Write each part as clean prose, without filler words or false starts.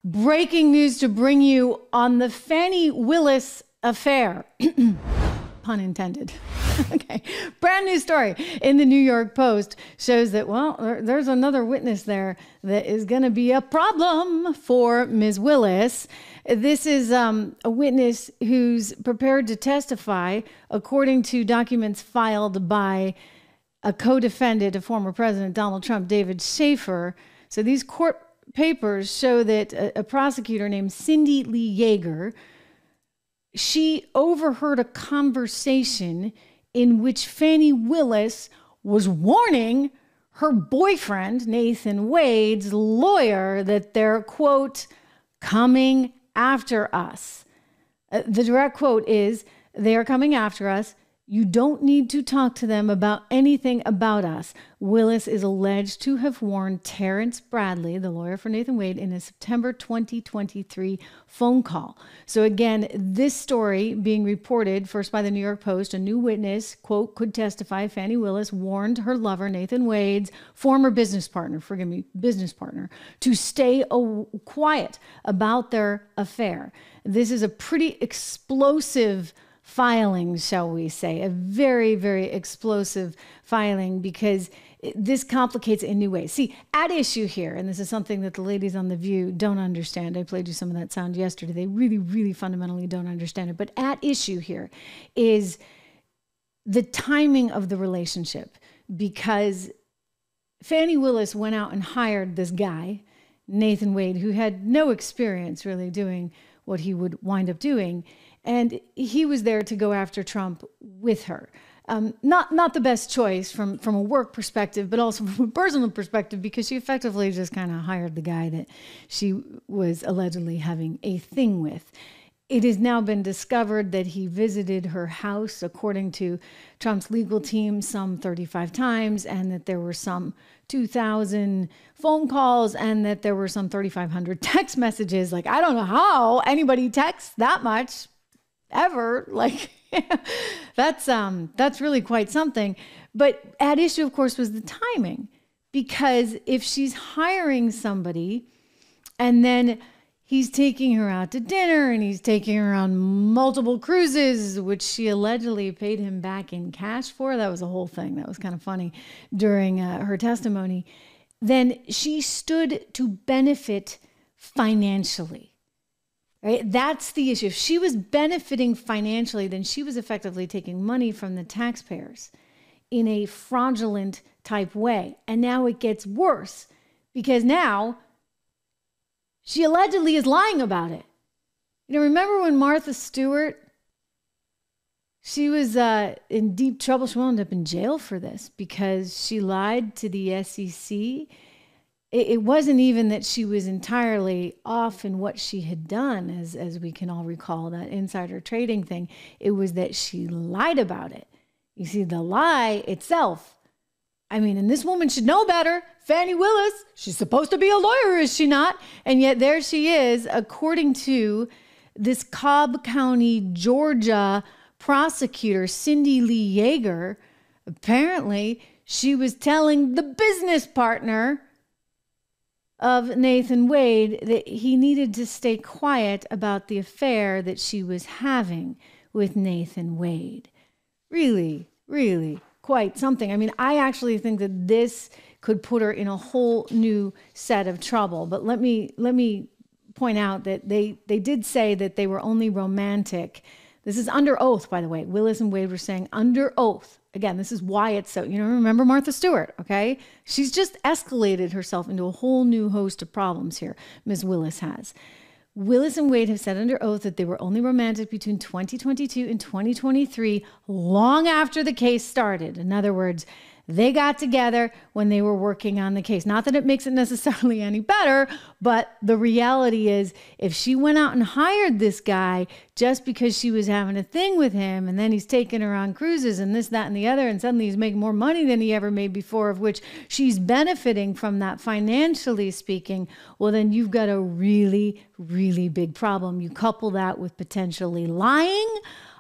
Breaking news to bring you on the Fani Willis affair. Pun intended. Okay. Brand new story in the New York Post shows that, well, there's another witness there that is going to be a problem for Ms. Willis. This is a witness who's prepared to testify according to documents filed by a co-defendant of former President Donald Trump, David Schaefer. So these court papers show that a prosecutor named Cindy Lee Yeager, she overheard a conversation in which Fani Willis was warning her boyfriend, Nathan Wade's lawyer, that they're, quote, coming after us. The direct quote is, they are coming after us. You don't need to talk to them about anything about us. Willis is alleged to have warned Terrence Bradley, the lawyer for Nathan Wade, in a September 2023 phone call. So again, this story being reported first by the New York Post, a new witness, quote, could testify Fani Willis warned her lover, Nathan Wade's former business partner, to stay quiet about their affair. This is a pretty explosive filing, shall we say, a very, very explosive filing, because this complicates it in new ways. See, at issue here, and this is something that the ladies on The View don't understand. I played you some of that sound yesterday. They really, really fundamentally don't understand it. But at issue here is the timing of the relationship, because Fani Willis went out and hired this guy, Nathan Wade, who had no experience really doing what he would wind up doing. And he was there to go after Trump with her. Not the best choice from a work perspective, but also from a personal perspective, because she effectively just kind of hired the guy that she was allegedly having a thing with. It has now been discovered that he visited her house, according to Trump's legal team, some 35 times, and that there were some 2,000 phone calls, and that there were some 3,500 text messages. Like, I don't know how anybody texts that much ever. Like, that's really quite something. But at issue, of course, was the timing, because if she's hiring somebody and then he's taking her out to dinner and he's taking her on multiple cruises, which she allegedly paid him back in cash for, that was a whole thing. That was kind of funny during her testimony. Then she stood to benefit financially. Right? That's the issue. If she was benefiting financially, then she was effectively taking money from the taxpayers in a fraudulent type way. And now it gets worse, because now she allegedly is lying about it. You know, remember when Martha Stewart, she was in deep trouble. She wound up in jail for this because she lied to the SEC. It wasn't even that she was entirely off in what she had done, as we can all recall, that insider trading thing. It was that she lied about it. You see, the lie itself, I mean, and this woman should know better. Fani Willis, she's supposed to be a lawyer, is she not? And yet there she is, according to this Cobb County, Georgia prosecutor, Cindy Lee Yeager. Apparently, she was telling the business partner of Nathan Wade that he needed to stay quiet about the affair that she was having with Nathan Wade. Really, really quite something. I mean, I actually think that this could put her in a whole new set of trouble. But let me point out that they did say that they were only romantic. This is under oath, by the way. Willis and Wade were saying under oath. Again, this is why it's so, remember Martha Stewart, okay? She's just escalated herself into a whole new host of problems here, Ms. Willis has. Willis and Wade have said under oath that they were only romantic between 2022 and 2023, long after the case started. In other words, they got together when they were working on the case. Not that it makes it necessarily any better, but the reality is, if she went out and hired this guy just because she was having a thing with him, and then he's taking her on cruises and this, that, and the other, and suddenly he's making more money than he ever made before, of which she's benefiting from that financially speaking, well, then you've got a really, really big problem. You couple that with potentially lying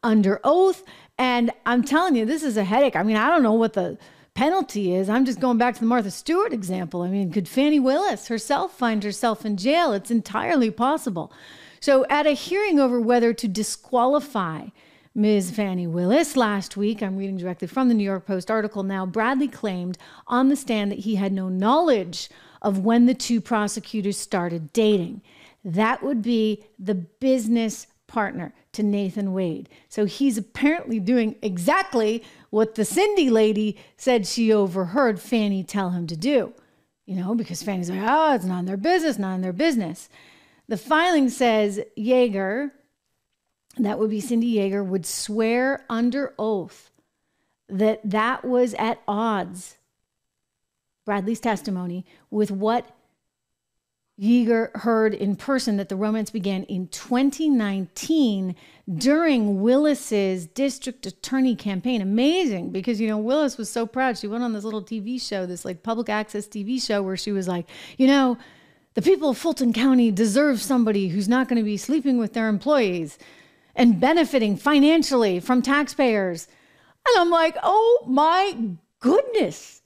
under oath, and I'm telling you, this is a headache. I mean, I don't know what the penalty is. I'm just going back to the Martha Stewart example. I mean, could Fani Willis herself find herself in jail? It's entirely possible. So at a hearing over whether to disqualify Ms. Fani Willis last week, I'm reading directly from the New York Post article now, Bradley claimed on the stand that he had no knowledge of when the two prosecutors started dating. That would be the business partner to Nathan Wade. So he's apparently doing exactly what the Cindy lady said she overheard Fani tell him to do. You know, because Fanny's like, oh, it's not in their business, not in their business. The filing says Yeager, that would be Cindy Yeager, would swear under oath that that was at odds, Bradley's testimony, with what Yeager heard in person, that the romance began in 2019 during Willis's district attorney campaign. Amazing, because, you know, Willis was so proud. She went on this little TV show, this like public access TV show, where she was like, you know, the people of Fulton County deserve somebody who's not going to be sleeping with their employees and benefiting financially from taxpayers. And I'm like, oh my goodness.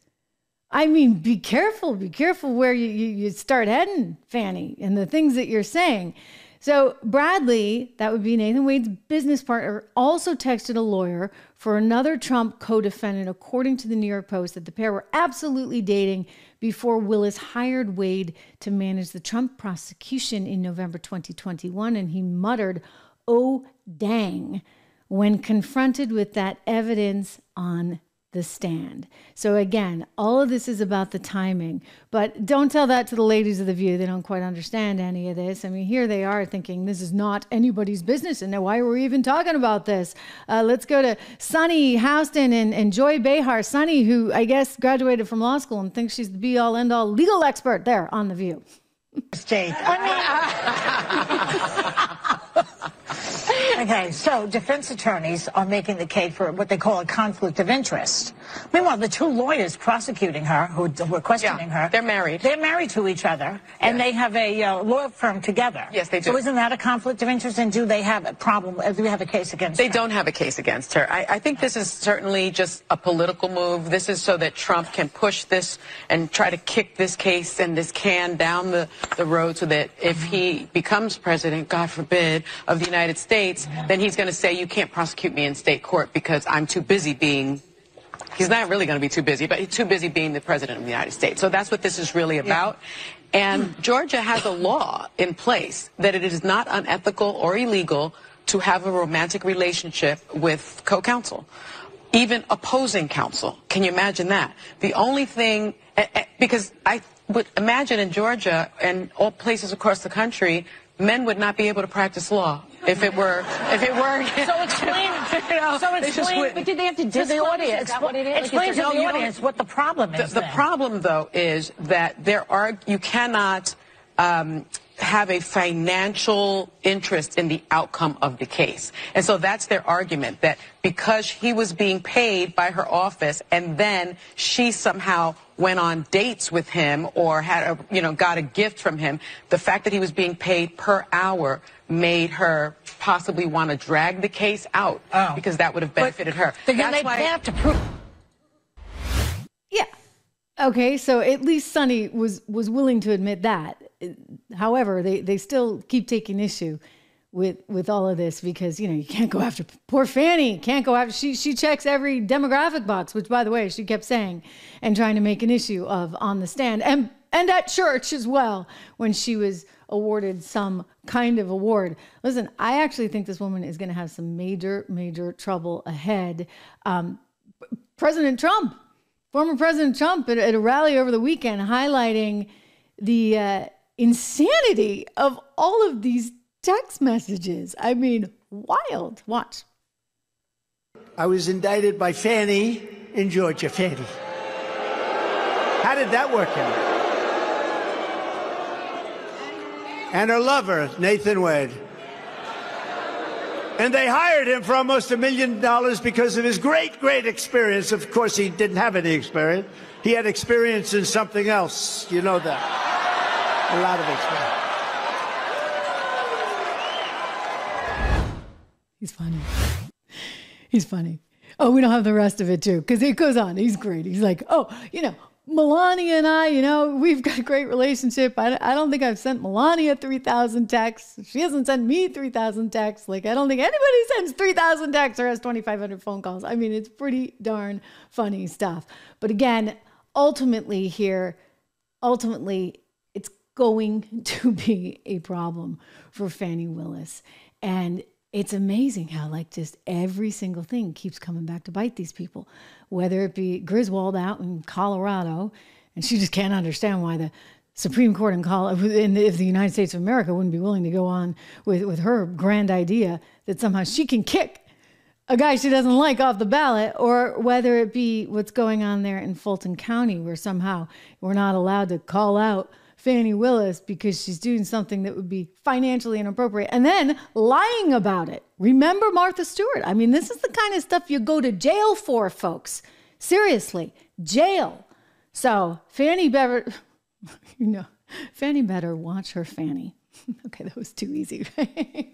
I mean, be careful where you start heading, Fani, and the things that you're saying. So Bradley, that would be Nathan Wade's business partner, also texted a lawyer for another Trump co-defendant, according to the New York Post, that the pair were absolutely dating before Willis hired Wade to manage the Trump prosecution in November 2021. And he muttered, "Oh, dang," when confronted with that evidence on the stand. So again, all of this is about the timing, but don't tell that to the ladies of The View. They don't quite understand any of this. I mean, here they are thinking this is not anybody's business, and now why are we even talking about this? Let's go to Sunny Houston and Joy Behar. Sunny, who I guess graduated from law school and thinks she's the be-all, end-all legal expert there on The View. State. Okay, so defense attorneys are making the case for what they call a conflict of interest. Meanwhile, the two lawyers prosecuting her, who were questioning her, they're married. They're married to each other, and they have a law firm together. Yes, they do. So isn't that a conflict of interest? And do they have a problem? Do they have a case against her? They don't have a case against her. I think this is certainly just a political move. This is so that Trump can push this and try to kick this case and this can down the road, so that if he becomes president, God forbid, of the United States, then he's going to say, you can't prosecute me in state court because I'm too busy being, he's not really going to be too busy, but he's too busy being the president of the United States. So that's what this is really about. Yeah. And Georgia has a law in place that it is not unethical or illegal to have a romantic relationship with co-counsel, even opposing counsel. Can you imagine that? The only thing, because I would imagine in Georgia and all places across the country, men would not be able to practice law if it were. So explain. But did they have to disclose the audience? Explain to the audience what the problem is. The problem, though, is that you cannot have a financial interest in the outcome of the case. And so that's their argument, that because he was being paid by her office and then she somehow went on dates with him or had got a gift from him, the fact that he was being paid per hour made her possibly want to drag the case out because that would have benefited her. That's why they have to prove. Yeah. Okay, so at least Sonny was willing to admit that. However, they still keep taking issue with all of this because, you can't go after poor Fani. Can't go after, she checks every demographic box, which, by the way, she kept saying and trying to make an issue of on the stand and at church as well when she was awarded some kind of award. Listen, I actually think this woman is going to have some major, major trouble ahead. President Trump, former President Trump at a rally over the weekend highlighting the insanity of all of these text messages. I mean, wild. Watch. I was indicted by Fani in Georgia. Fani. How did that work out? And her lover, Nathan Wade. And they hired him for almost $1 million because of his great, great experience. Of course, he didn't have any experience. He had experience in something else. You know that. A lot of experience. He's funny. He's funny. Oh, we don't have the rest of it too, because it goes on. He's great. He's like, oh, Melania and I, we've got a great relationship. I don't think I've sent Melania 3,000 texts. She hasn't sent me 3,000 texts. Like, I don't think anybody sends 3,000 texts or has 2,500 phone calls. I mean, it's pretty darn funny stuff. But again, ultimately, it's going to be a problem for Fani Willis. And it's amazing how just every single thing keeps coming back to bite these people, whether it be Griswold out in Colorado, and she just can't understand why the Supreme Court if the United States of America wouldn't be willing to go on with her grand idea that somehow she can kick a guy she doesn't like off the ballot, or whether it be what's going on there in Fulton County, where somehow we're not allowed to call out Fani Willis because she's doing something that would be financially inappropriate and then lying about it. Remember Martha Stewart? I mean, this is the kind of stuff you go to jail for, folks. Seriously, jail. So Fani better, Fani better watch her Fanny. Okay, that was too easy, right?